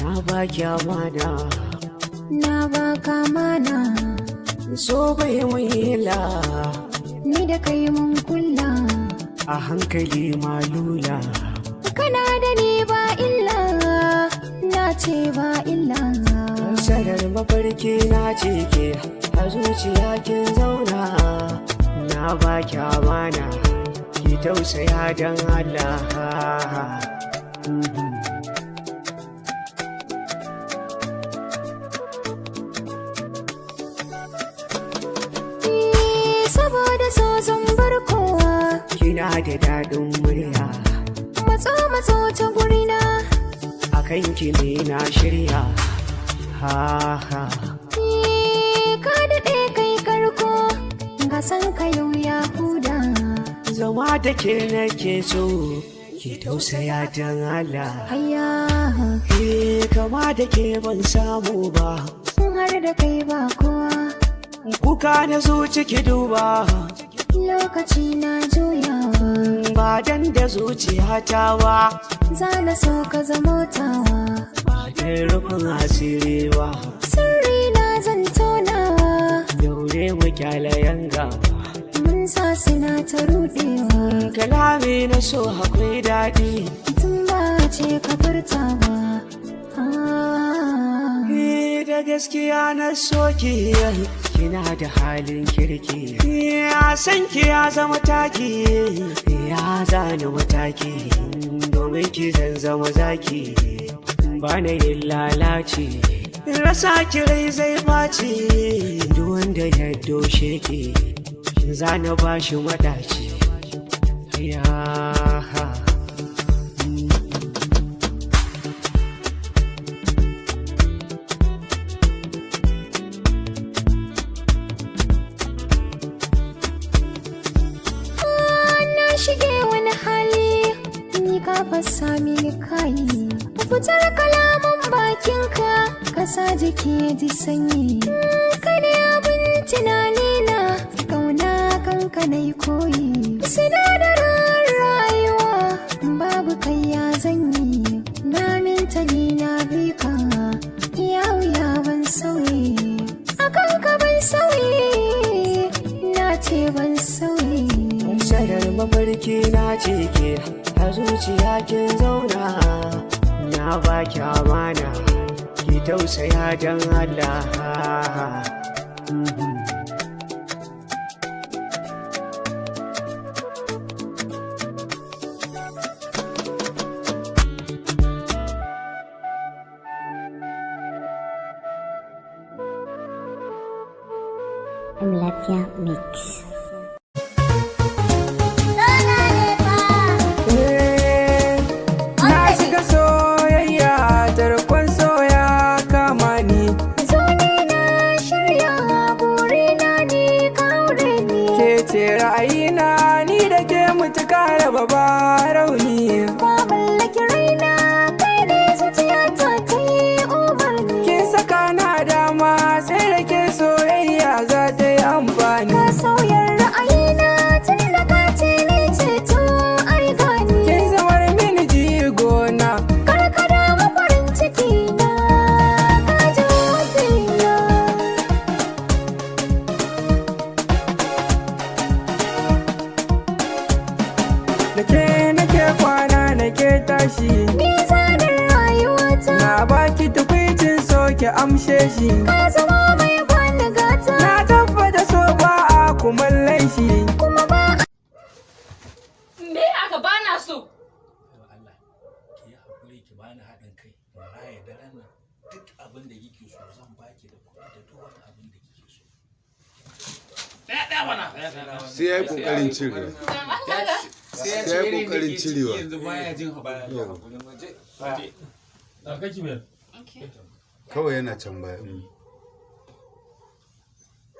Na baki amana, na baka mana, so bai mun hila, ni da kai mun kulla, a hankali malula. kana da ni ba illa, na ce ba illa. Sanar mafarki na ce ke, a zuciya kin zauna, na baki amana, ki tausaya don Allah. Saboda so zan bar kowa, Kina da daɗin murya, matso ta gurina, a kanki ne na shirya. Ha ha. ka daɗe kai karko, ga san ka yau ya huda. Zama da ke nake so, ki tausaya don Allah. Hayya, Kama da ke ban samu ba, har da kai ba kowa, kuka na zuci ki duba, lokaci na juyawa. ba dan da zuciyata ba, Za na so ka zama tawa, ba dan rufin asiri ba, sirri na zan tonawa. daure mu kyala yanga. Mun sa suna ta rudewa, Kalami na so akwai daɗi, tun ba ce ka furta ba. da gaskiya na soki, kina da halin kirki, ya san ki ya zama taki, ya zana mataki, domin ki zan zama zaki, ba na yin lalaci, rasa ki rai zai ɓaci, duk wanda ya doshe ki, zana ba shi madaci. Ya Na shige wani hali, ni ka fasa mini kayi. Fitar kalaman bakinka, ka sa jiki ya ji sanyi. Ka ne abin tunani na, kauna kanka na yi koyi. Sinadarin rayuwa, babu kai ya zanyi. Na mintali na bi ka, iya wuya ban sauyi. A kanka ban sauyi, na ce ban sauyi. sanar mafarki na ce ke, a zuciya kin zauna, na baki amana, ki tausaya don Allah. Lafiya Mix. Na shiga soyayya, tarkon soya kama ni. Zo ne na shirya, burina ne ka aure ni. Ke ce ra'ayina, ni da ke mutuka raba ba rauni. Ka mallaki raina, kai ne zuciyata ta yi umarni. Kin saka na dama, sai da ke soyayya za ta yi amfani. Ka sauya ra'ayina, tun da ka ce ni ceto ai gani. Kin zamar mini jigona, Karkada mafarin ciki na, ka ji wasina. da ke nake kwana nake tashi. Ni zanen rayuwata, Na baki tukwicin so ki amshe shi. ka zama mai kwana gata. Na tabbata so ba a kumallon shi. Kuma ba Me aka bana so? Allah ki yi haƙuri ki bani haɗin kai na raya daren nan duk abin da kike so zan baki da kuɗi da duk wani abin da kike so. Ɗaya mana. Sai ya yi ƙoƙarin cirewa. Sai ya yi ƙoƙarin cirewa. Kawai yana can baya.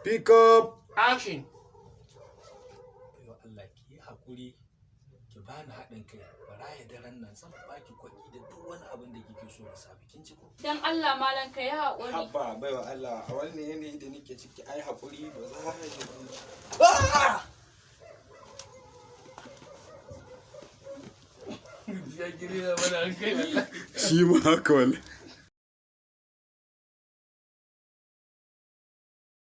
Pick up! Action. Allah ki yi haƙuri ki bani haɗin kai na raya daren nan zan baki kuɗi da duk wani abin da kike so da safe kin ci ko. Dan Allah malam ka yi haƙuri. Habba baiwa Allah a wannan yanayi da nake ciki ai haƙuri ba za a yi. Ya gire da mana hankali. Shi ma haka wallahi.